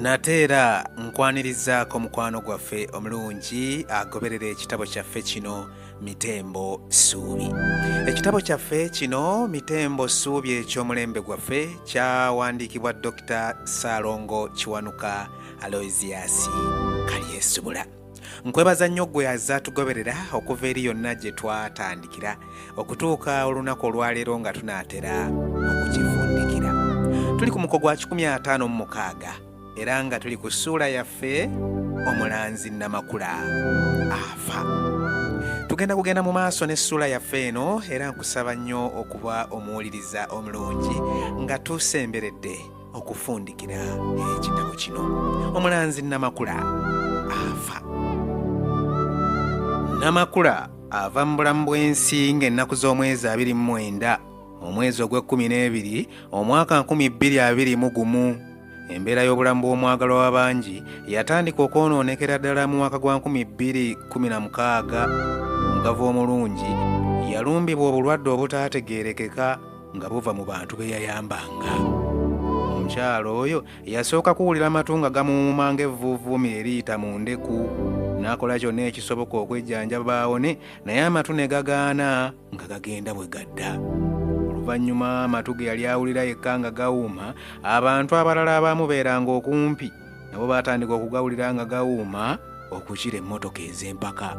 Nateera nkwanirizaako mukwano gwaffe omulungi agoberera ekitabo kyaffe kino Mitembo Ssuubi. Ekitabo kyaffe kino Mitembo Ssuubi eky'omulembe gwaffe kyawandiikibwa Dr. Ssaalongo Kiwanuka Aloysius Kalyesuubula. Nkwebaza nnyo gwe azatugoberera okuva eri yonna gye twatandikira okutuuka olunaku olwaleero nga tunaatera okukifundikira. Tuli ku muko gwa 56 era nga tuli ku ssuula yaffe Omulanzi Namakula afa. Tugenda mu maaso n'essuula yaffe eno era nkusaba nnyo okuba omuwuliriza omulungi nga tusemberedde okufundikira ekitabo kino Omulanzi Namakula afa. Namakula ava mu bulamu bw'ensi ng'ennaku z'omwezi 29 omwezi ogw'E12 omwaka 2021. Embeera y'obulamu bw'omwagalwa w'abangi yatandika okwonoonekera ddala mu mwaka gwa 2016. Omugavu omulungi yalumbibwa obulwadde obutaategeerekeka nga buva mu bantu be yayambanga. Omukyalo oyo yasooka kuwulira amatu nga gamuwuuma ng'evvuuvuumi eriyita mu ndeku. N'akola kyonna ekisoboka okwejjanjaba baawone, naye amatu ne gagaana nga gagenda bwe gadda. Oluvannyuma amatu ge yali awulira yekka nga gawuuma, abantu abalala abaamubeeranga okumpi nabo baatandika okugawulira nga gawuuma okukira emmotoka ez'empaka.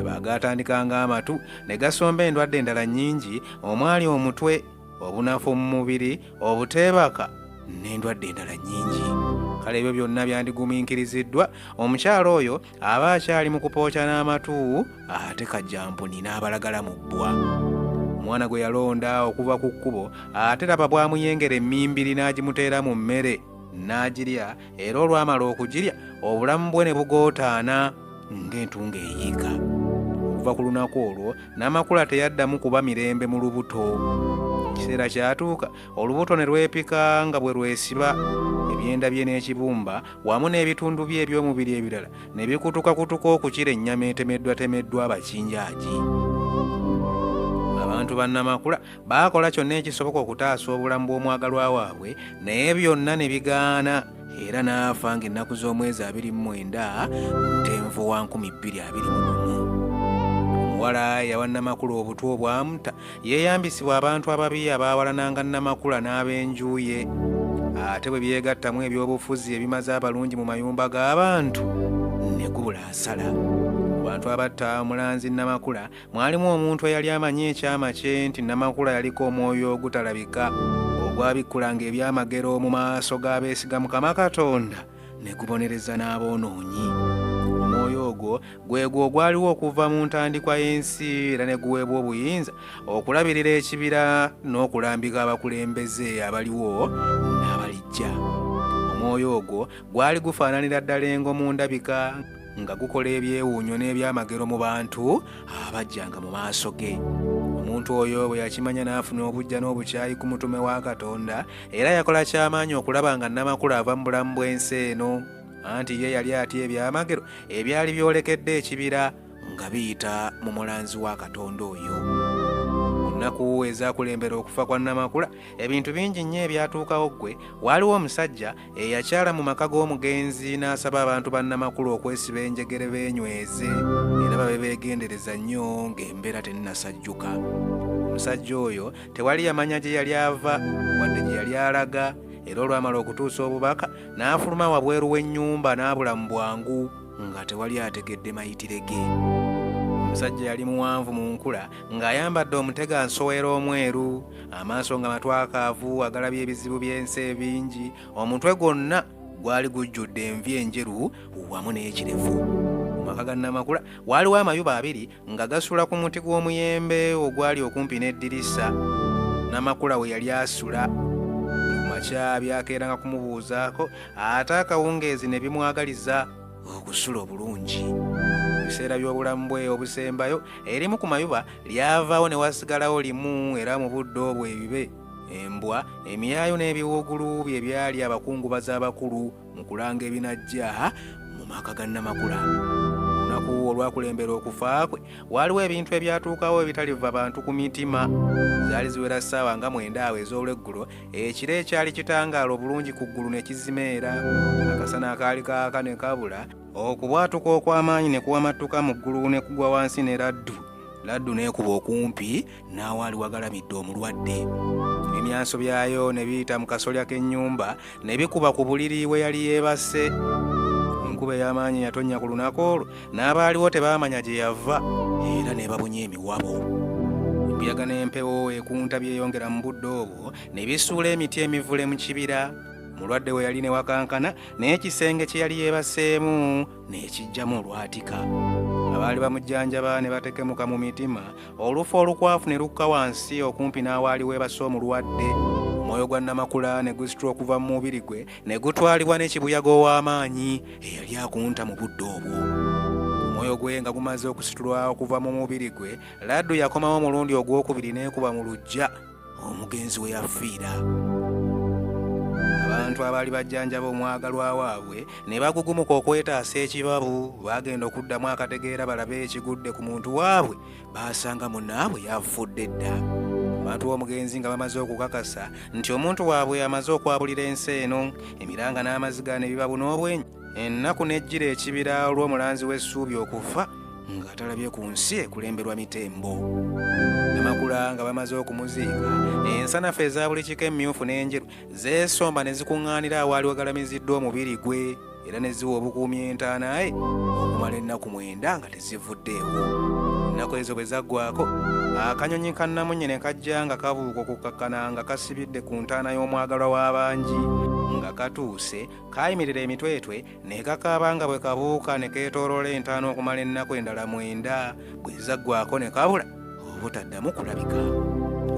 Baagatandikanga amatu ne gasomba endwadde endala nnyingi omwali omutwe, obunafu mu mubiri, obuteebaka n'endwadde endala nnyingi. Kale ebyo byonna byandigumiikiriziddwa, omukyalo oyo aba akyali mu kupookya n'amatu ate kajjampuni n'abalagala mu bbwa. Omwana gwe yalonda okuva ku kkubo ate laba bwamuyengera emmimbiri n'agimuteera mu mmere n'agirya, era olwamala okugirya obulamu bwe ne bugootaana ng'entunga eyiika. Okuva ku lunaku olwo Namakula teyaddamu kuba mirembe mu lubuto. Ekiseera kyatuuka olubuto ne lwepika nga bwe lwesiba ebyenda bye n'ekibumba wamu n'ebitundu bye eby'omubiri ebirala ne bikutukakutuka okukira ennyama etemeddwatemeddwa abakinjaaji. Abantu ba Namakula baakola kyonna ekisoboka okutaasa obulamu bw'omwagalwa waabwe, naye byonna ne bigaana era n'afa ng'ennaku z'omwezi 29 Mutenvu wa 2021. Omuwala yawa Namakula obutwa obwamuta yeeyambisibwa abantu ababi abaawalananga Namakula n'ab'enju ye. Ate bwe byegattamu ebyobufuzi ebimaze abalungi mu mayumba g'abantu ne gubula asala. Abantu abatta Omulanzi Namakula mwalimu omuntu eyali amanyi ekyama kye nti Namakula yaliko omwoyo ogutalabika ogwabikkulanga ebyamagero mu maaso g'abeesiga Mukama Katonda ne gubonereza n'aboonoonyi. Omwoyo ogwo gwegwo ogwaliwo okuva mu ntandikwa y'ensi era ne guweebwa obuyinza okulabirira ekibira n'okulambika abakulembeze abaliwo n'abalijja. Omwoyo ogwo gwali gufaananira ddala engo mu ndabika nga gukola ebyewuunyo n'ebyamagero mu bantu abajjanga mu maaso ge. Omuntu oyo bwe yakimanya n'afuna obujja n'obukyayi ku mutume wa Katonda era yakola ky'amaanyi okulaba nga Namakula ava mu bulamu bw'ensi eno, anti ye yali atya ebyamagero ebyali byolekedde ekibira nga biyita mu mulanzi wa Katonda oyo. Ennaku ezaakulembera okufa kwa Namakula ebintu bingi nnyo ebyatuukawo ggwe. Waaliwo omusajja eyakyala mu maka g'omugenzi n'asaba abantu ba Namakula okwesiba enjegere beenyweze era babe beegendereza nnyo ng'embeera tennasajjuka. Omusajja oyo tewali yamanya gye yali ava wadde gye yali alaga, era olwamala okutuusa obubaka n'afuluma wabweru w'ennyumba n'abula mu bwangu nga tewali ategedde mayitire ge. Omusajja yali muwanvu mu nkula ng'ayambadde omutega nsowera omweru, amaaso nga matwakaavu agalabye ebizibu by'ensi ebingi, omutwe gwonna gwali gujjudde envi enjeru wamu n'ekirevu. Mu maka ga Namakula waaliwo amayuba 2 nga gasula ku muti gw'omuyembe ogwali okumpi n'eddirisa. Namakula we yali asula ku makya byakeeranga kumubuuzaako, ate akawungeezi ne bimwagaliza okusula obulungi. Ebiseera by'obulamu bwe obusembayo erimu ku mayuba lyavaawo ne wasigalawo limu, era mu budde obwo ebibe, embwa, emyayo n'ebiwugulu bye byali abakungubazi abakulu mu kulanga ebinajja mu maka ga Namakula. olunaku olwakulembera okufa kwe waliwo ebintu ebyatuukawo ebitaliva bantu ku mitima. Zaali ziwera ssaawa nga 9 awo ez'olweggulo, ekiro ekyali kitangaala obulungi ku ggulu ne kizimeera. Akasana akaali kaaka ne kabula, okubwatuka okw'amaanyi ne kuwamattuka mu ggulu ne kugwa wansi ne laddu n'ekuba okumpi n'awaali wagalamidde omulwadde. Ebimyanso byayo ne biyita mu kasolya k'ennyumba ne bikuba ku buliri we yali yeebase. Enkuba ey'amaanyi yatonnya ku lunaku olwo, n'abaaliwo tebaamanya gye yava era ne babunye emiwabo. Embuyaga n'empewo ekunta byeyongera mu budde obwo ne bisuula emiti emivule mu kibira. Omulwadde we yali ne wakankana n'ekisenge kye yali yeebaseemu n'ekijjamu olwatika. Abaali bamujjanjaba ne batekemuka mu mitima, olufu olukwafu ne lukka wansi okumpi n'awaali weebase omulwadde. Omwoyo gwa Namakula ne gusitula okuva mu mubiri gwe ne gutwalibwa n'ekibuyaga ow'amaanyi eyali akunta mu budde obwo. Omwoyo gwe nga gumaze okusitulwa okuva mu mubiri gwe, Laddu yakomawo omulundi ogwokubiri n'ekuba mu luggya omugenzi we yafiira. Abantu abaali bajjanjaba omwagalwa waabwe ne bagugumuka okwetaasa ekibabu. Baagenda okuddamu akategeera balabe ekigudde ku muntu waabwe, baasanga munnaabwe yafudde dda. Abantu b'omugenzi nga bamaze okukakasa nti omuntu waabwe amaze okwabulira ensi eno, emiranga n'amaziga ne biba n'obwenyi. Ennaku n'ejjira ekibira olw'omulanzi w'essuubi okufa ng'atalabye ku nsi ekulemberwa Mitembo. Namakula nga bamaze okumuziika, ensanafu eza buli kika emmyufu n'enjeru zeesomba ne zikuŋŋaanira awaali wagalamiziddwa omubiri gwe era ne ziwa obukuumi entaana ye okumala ennaku 9 nga tezivuddeewo. Ennaku ezo bwe zaggwako, akanyonyi ka Namunye ne kajja nga kabuuka okukakkana nga kasibidde ku ntaana y'omwagalwa w'abangi. Nga katuuse kayimirira emitwetwe ne kakaaba nga bwe kabuuka ne keetooloola entaana okumala ennaku endala 9. Bwe zaggwako ne kabula obutaddamu kulabika.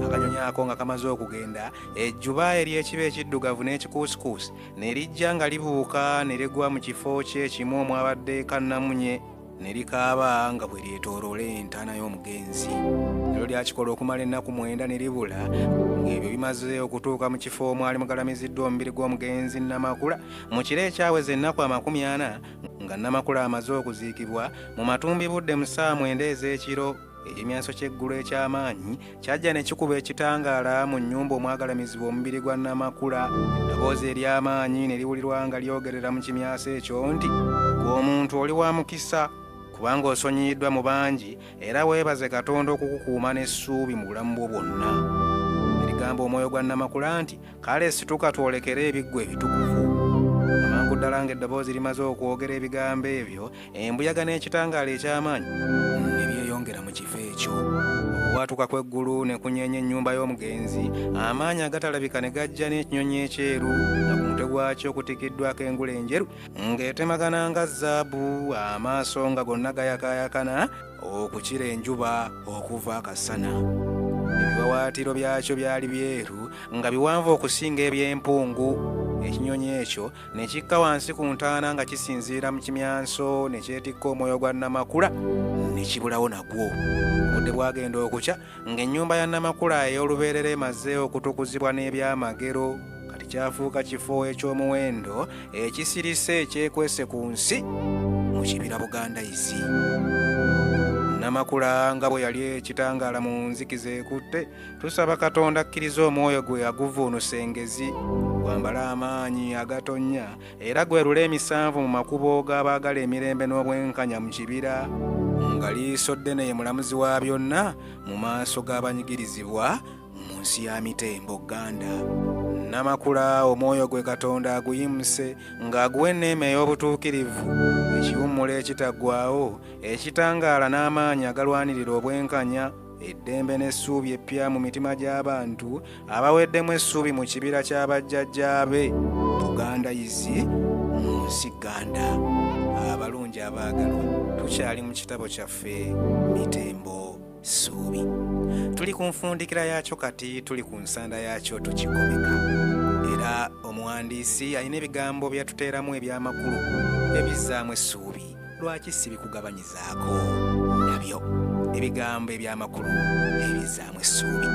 Akanyonyi ako nga kamaze okugenda, ejjuba ery'ekiba ekiddugavu n'ekikuusikuusi ne lijja nga libuuka ne ligwa mu kifo kyekimu omwabadde ka Namunye ne likaaba nga bwe lyetooloola entaana y'omugenzi. Nero lyakikola okumala ennaku 9 ne libula. Ng'ebyo bimaze okutuuka mu kifo omwali mugalamiziddwa omubiri gw'omugenzi Namakula mu kiro ekyaweza ennaku 40 nga Namakula amaze okuziikibwa mu matumbi budde mu ssaawa 9 ez'ekiro. Ekimyanso ky'eggulu eky'amaanyi kyajja ne kikuba ekitangaala mu nnyumba omwagalamizibwa omubiri gwa Namakula. Eddoboozi ery'amaanyi ne liwulirwa nga lyogerera mu kimyanso ekyo nti, "Gw'omuntu oli wa mukisa kubanga osonyiyiddwa mu bangi era weebaze Katonda okukukuuma n'essuubi mu bulamu bwo bwonna." Erigamba omwoyo gwa Namakula nti, "Kale situka twolekere ebiggwa ebitukuvu." Amangu ddala ng'eddoboozi limaze okwogera ebigambo ebyo, embuyaga n'ekitangaala eky'amaanyi ne byeyongera mu kifo ekyo. Okubwatuka kw'eggulu ne kunyeenya ennyumba y'omugenzi, amaanyi agatalabika ne gajja n'ekinyonyi ekyeru nga ku mutwe gwakyo kutikiddwako engule enjeru ng'etemagana nga zaabu, amaaso nga gonna gayakaayakana okukira enjuba okuva akasana. Ebiwawaatiro byakyo byali byeru nga biwanvu okusinga eby'empungu. Ekinyonyi ekyo ne kikka wansi ku ntaana nga kisinziira mu kimyanso ne kyetikka omwoyo gwa Namakula ne kibulawo nagwo. Obudde bwagenda okukya ng'ennyumba ya Namakula ey'olubeerera emaze okutukuzibwa n'ebyamagero. Kati kyafuuka kifo eky'omuwendo ekisirise ekyekwese ku nsi mu kibira Bugandayizi. Namakula nga bwe yali ekitangaala mu nzikiza ekutte, tusaba Katonda akkiriza omwoyo gwe aguvuunusa engezi, gwambala amaanyi agatonnya era gwerula emisanvu mu makubo g'abaagala emirembe n'obwenkanya mu kibira, nga liiso ddene ye mulamuzi wa byonna mu maaso g'abanyigirizibwa mu nsi ya Mitembo Uganda. Namakula omwoyo gwe Katonda aguyimuse ng'aguwa enneema ey'obutuukirivu, ekiwummula ekitaggwaawo, ekitangaala n'amaanyi agalwanirira obwenkanya, eddembe n'essuubi eppya mu mitima gy'abantu abaweddemu essuubi mu kibira ky'abajjajjaabe Bugandayizi mu nsi Uganda. Abalungi abaagalwa, tukyali mu kitabo kyaffe Mitembo Ssuubi. Tuli ku nfundikira yaakyo kati tuli ku nsanda yaakyo tukikomeka. Era omuwandiisi alina ebigambo byatuteeramu ebyamakulu ebizzaamu essuubi. Lwaki si bikugabanyizaako nabyo ebigambo ebyamakulu ebizzaamu essuubi?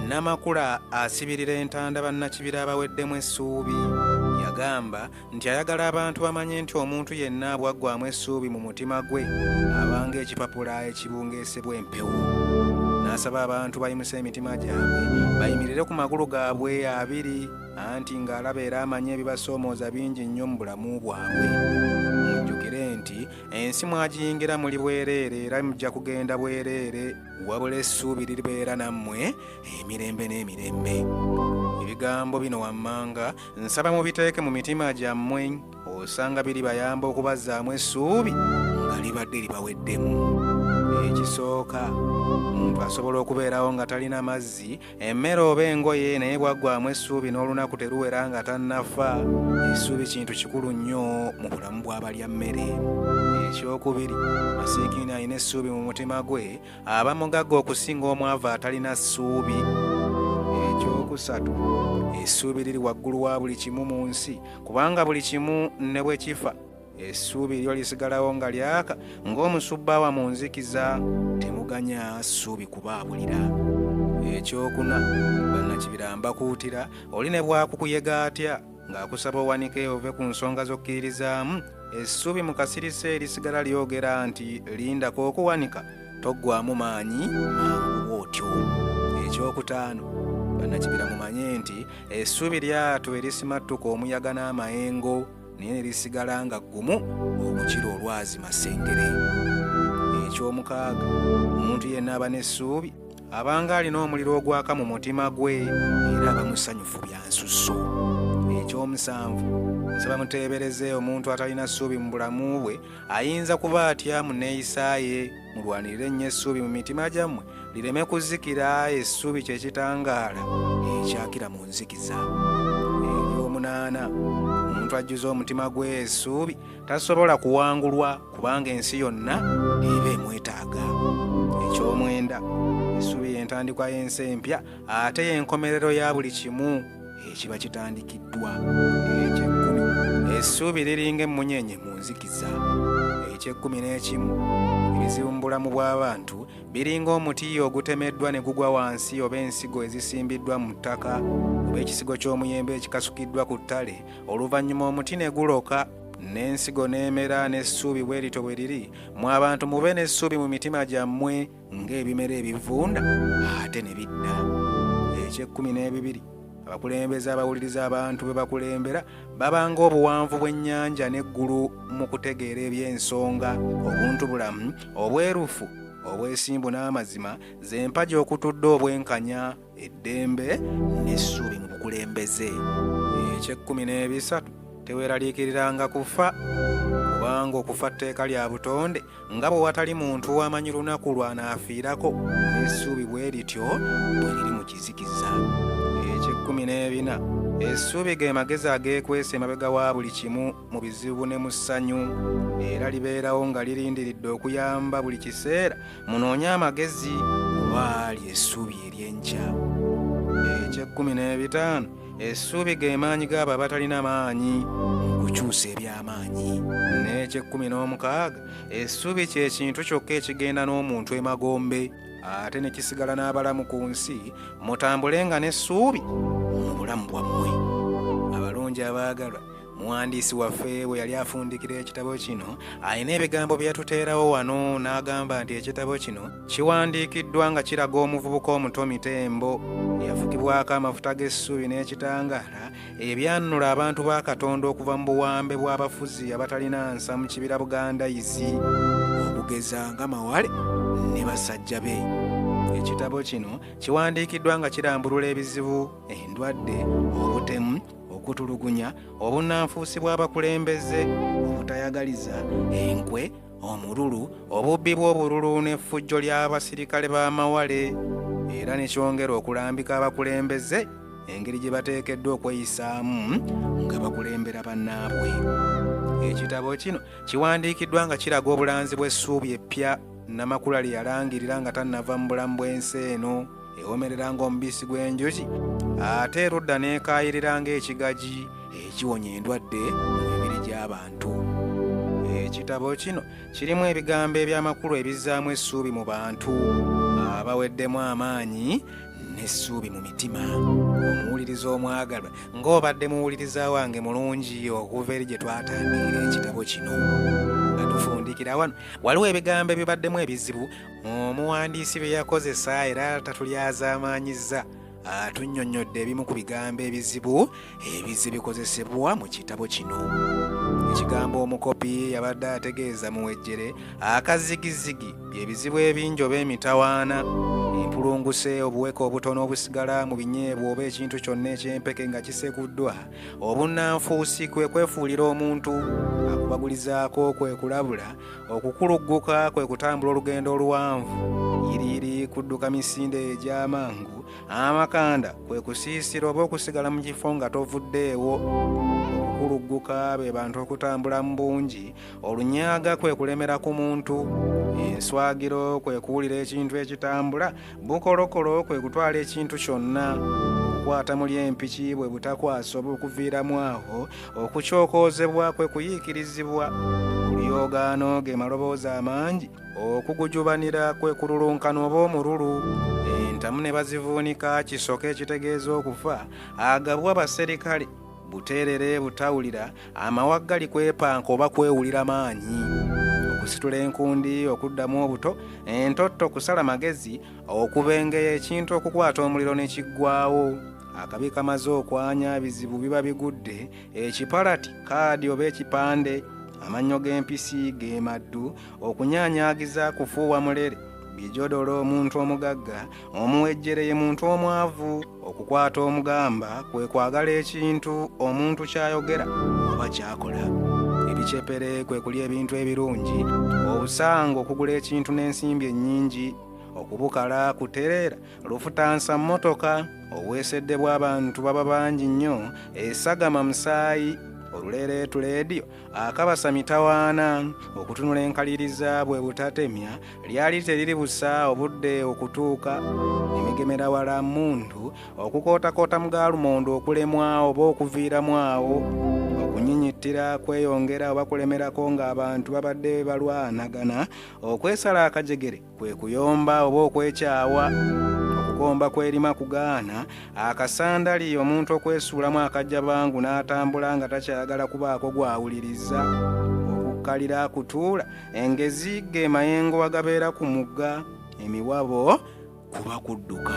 Namakula asibirira entanda bannakibira abaweddemu essuubi. Yagamba nti ayagala abantu bamanye nti omuntu yenna bwaggwamu essuubi mu mutima gwe abanga ekipapula ekibungeesebwa empewo. N'asaba abantu bayimusa emitima gyabwe bayimirire ku magulu gaabwe abiri anti ng'alaba era amanye ebibasoomooza bingi nnyo mu bulamu bwabwe. Mujjukire nti ensi mwagiyingira muli bwereere era mujja kugenda bwereere, wabula essuubi liribeera nammwe emirembe n'emirembe. Ebigambo bino wammanga nsaba mubiteeke mu mitima gyammwe, osanga biribayamba okubazzaamu essuubi nga libadde libaweddemu. Ekisooka, omuntu asobola okubeerawo nga talina mazzi, emmere oba engoye, naye bwaggwamu essuubi n'olunaku teruwera nga tannafa. Essuubi kintu kikulu nnyo mu bulamu bw'abalya mmere. Ekyokubiri, masiikini alina essuubi mu mutima gwe aba mugagga okusinga omwavu atalina ssuubi. Ekyokusatu, essuubi liri waggulu wa buli kimu mu nsi, kubanga buli kimu ne bwe kifa essuubi lyo lisigalawo nga lyaka ng'omusubbaawa mu nzikiza, temuganya ssuubi kubaabulira. Ekyokuna, bannakibira mbakuutira, oli ne bwakukuyega atya ng'akusaba owanike ove ku nsonga z'okkiririzaamu, essuubi mu kasirise erisigala lyogera nti lindako okuwanika, toggwamu maanyi mangu bw'otyo. Ekyokutaano, bannakibira mumanye nti essuubi lyatu erisimattuka omuyaga n'amayengo, naye ne lisigala nga ggumu okukira olwazi masengere. Ekyomukaaga, omuntu yenna aba n'essuubi abanga alina omuliro ogwaka mu mutima gwe era aba musanyufu bya nsusso. Ekyomusanvu, nsaba muteebereze omuntu atalina ssuubi mu bulamu bwe ayinza kuba atya mu nneeyisa ye. Mulwanirire nnyo essuubi mu mitima gyammwe lireme kuzikira, essuubi kye kitangaala ekyakira mu nzikiza. Ekyomunaana, omuntu ajjuza omutima gwe essuubi tasobola kuwangulwa kubanga ensi yonna eba emwetaaga. Ekyomwenda, essuubi y'entandikwa y'ensi empya ate y'enkomerero ya buli kimu ekiba kitandikiddwa. Ekyekkumi, essuubi liringa emmunyeenye mu nzikiza. Ekyekkumi n'ekimu, ebizibu mu bulamu bw'abantu biringa omuti ogutemeddwa ne gugwa wansi, oba ensigo ezisimbiddwa mu ttaka, oba ekisigo ky'omuyembe ekikasukiddwa ku ttale, oluvannyuma omuti ne guloka n'ensigo n'emera, n'essuubi bwe lityo bwe liri. Mu abantu mube n'essuubi mu mitima gyammwe ng'ebimera ebivunda ate ne bidda. Ekyekkumi n'ebibiri, abakulembeze abawuliriza abantu be bakulembera babanga obuwanvu bw'ennyanja n'eggulu mu kutegeera eby'ensonga, obuntubulamu, obwerufu, obwesimbu n'amazima, z'empagi okutudde obwenkanya, eddembe n'essuubi mu bukulembeze. Ekyekkumi n'ebisatu, teweeraliikiriranga kufa, kubanga okufa tteeka lya butonde, nga bwe watali muntu amanyi lunaku lwanaafiirako, n'essuubi bwe lityo bwe liri mu kizikiza. Ekyekkumi n'ebina, essuubi ge magezi ageekwesa emabega wa buli kimu mu bizibu ne mu ssanyu, era libeerawo nga lirindiridde okuyamba buli kiseera. Munoonye amagezi oba ali essuubi ery'enkya. Ekyekkumi n'ebitaano, essuubi ge maanyi g'abo abatalina maanyi mu kukyusa eby'amaanyi. N'ekyekkumi n'omukaaga, essuubi kye kintu kyokka ekigenda n'omuntu emagombe ate ne kisigala n'abalamu ku nsi. Mutambulenga n'essuubi mu bulamu bwammwe. Abalungi abaagalwa, muwandiisi waffe bwe yali afundikira ekitabo kino alina ebigambo bye yatuteerawo wano, n'agamba nti ekitabo kino kiwandiikiddwa nga kiraga omuvubuka omuto Mitembo eyafukibwako amafuta g'essuubi n'ekitangaala ebyannula abantu ba Katonda okuva mu buwambe bw'abafuzi abatalina nsa mu kibira Bugandayisi, obugeza nga Mawale ne basajja be. Ekitabo kino kiwandiikiddwa nga kirambulula ebizibu, endwadde, obutemu, okutulugunya, obunnanfuusi bw'abakulembeze, obutayagaliza, enkwe, omululu, obubbi bw'obululu n'effujjo ly'abasirikale b'amawale, era ne kyongera okulambika abakulembeze engeri gye bateekeddwa okweyisaamu nga bakulembera bannaabwe. Ekitabo kino kiwandiikiddwa nga kiraga obulanzi bw'essuubi eppya Namakula lye yalangirira nga tannava mu bulamu bw'ensi eno, ewomerera ng'omubisi gw'enjuki ate erudda n'ekaayirira ng'ekigagi ekiwonya endwadde mu mibiri gy'abantu. Ekitabo kino kirimu ebigambo eby'amakulu ebizzaamu essuubi mu bantu abaweddemu amaanyi n'essuubi mu mitima. Omuwuliriza muwuliriza omwagalwa ng'obadde muwuliriza wange mulungi okuva eri gye twatandikira ekitabo kino nga tufundikira wano. Waliwo ebigambo ebibaddemu ebizibu omuwandiisi bye yakozesa era tatulyazaamaanyizza. Tunnyonnyodde ebimu ku bigambo ebizibu bikozesebwa mu kitabo kino. Ekigambo omukopi yabadde ategeeza muwejjere akazigizigi byebizibu ebingi oba emitawaana, empulunguse, obuweka obutono obusigala mu binyeebwa oba ekintu kyonna eky'empeke nga kisekuddwa. Obunnanfuusi kwe kwefuulira omuntu, akubagulizaako kwe kulabula, okukulugguka kwe kutambula olugendo oluwanvu, yiriiri kudduka misinde egy'amangu, amakanda kwe kusiisira oba okusigala mu kifo nga tovuddeewo, okulugguka be bantu okutambula mu bungi, olunyaaga kwe kulemera ku muntu, enswagiro kwe kuwulira ekintu ekitambula, bukolokolo kwe kutwala ekintu kyonna, okukwata muli empiki bwe butakwasa oba okuviiramu awo, okucookoozebwa kwe kuyiikirizibwa, oluyoogaano ge maloboozi amangi, okugujubanira kwe kululunkana oba omululu, entamu ne bazivuunika kisoke ekitegeeza okufa, agabwa abaserikale, buteerere butawulira, amawaggali kwepanka oba kwewulira maanyi, okusitula enkundi, okuddamu obuto, entotto kusala magezi, okubengeya ekintu, okukwata omuliro ne kiggwaawo, akabi kamaze okwanya, bizibu biba bigudde, ekipalati, kaadi oba ekipande, amannyo g'empisi ge maddu, okunyaanyaagiza, kufuuwa mulere, bijodolo omuntu omugagga, omuwejjere ye muntu omwavu, okukwata omugamba kwe kwagala ekintu omuntu kyayogera oba kyakola, ebicepere kwe kulya ebintu ebirungi, obusango okugula ekintu n'ensimbi ennyingi, okubukala kutereera, lufutansa mmotoka, obwesedde bw'abantu baba bangi nnyo, esagama musaayi, oluleereetu leediyo, akabasa mitawaana, okutunula enkaliriza bwe butatemya, lyali teriri busa obudde okutuuka, emigemera wala muntu, okukootakoota mu gaalumondo okulemwa oba okuviiramu awo, okunyinyittira kweyongera oba kulemerako ng'abantu babadde balwanagana, okwesala akajegere kwe kuyomba oba okwekyawa, okugomba kwerima kugaana, akasandali omuntu okwesuulamu akajja bangu n'atambula nga takyayagala kubaako gwawuliriza, okukkalira kutuula, engezi ge mayengo agabeera ku mugga, emiwabo kuba kudduka.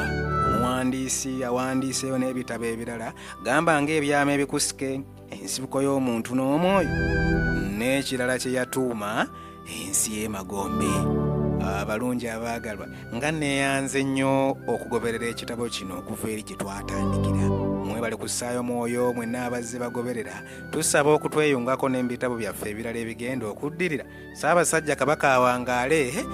Omuwandiisi yawandiiseyo n'ebitabo ebirala, gamba ng'ebyama ebikusike, ensibuko y'omuntu n'omwoyo, n'ekirala kye yatuuma ensi y'emagombe. Abalungi abaagalwa, nga neeyanze nnyo okugoberera ekitabo kino okuva eri gye twatandikira. Mwebale kussaayo mwoyo mwenna abazze bagoberera, tusaba okutweyungako n'ebitabo byaffe ebirala ebigenda okuddirira. Ssaabasajja Kabaka awangaale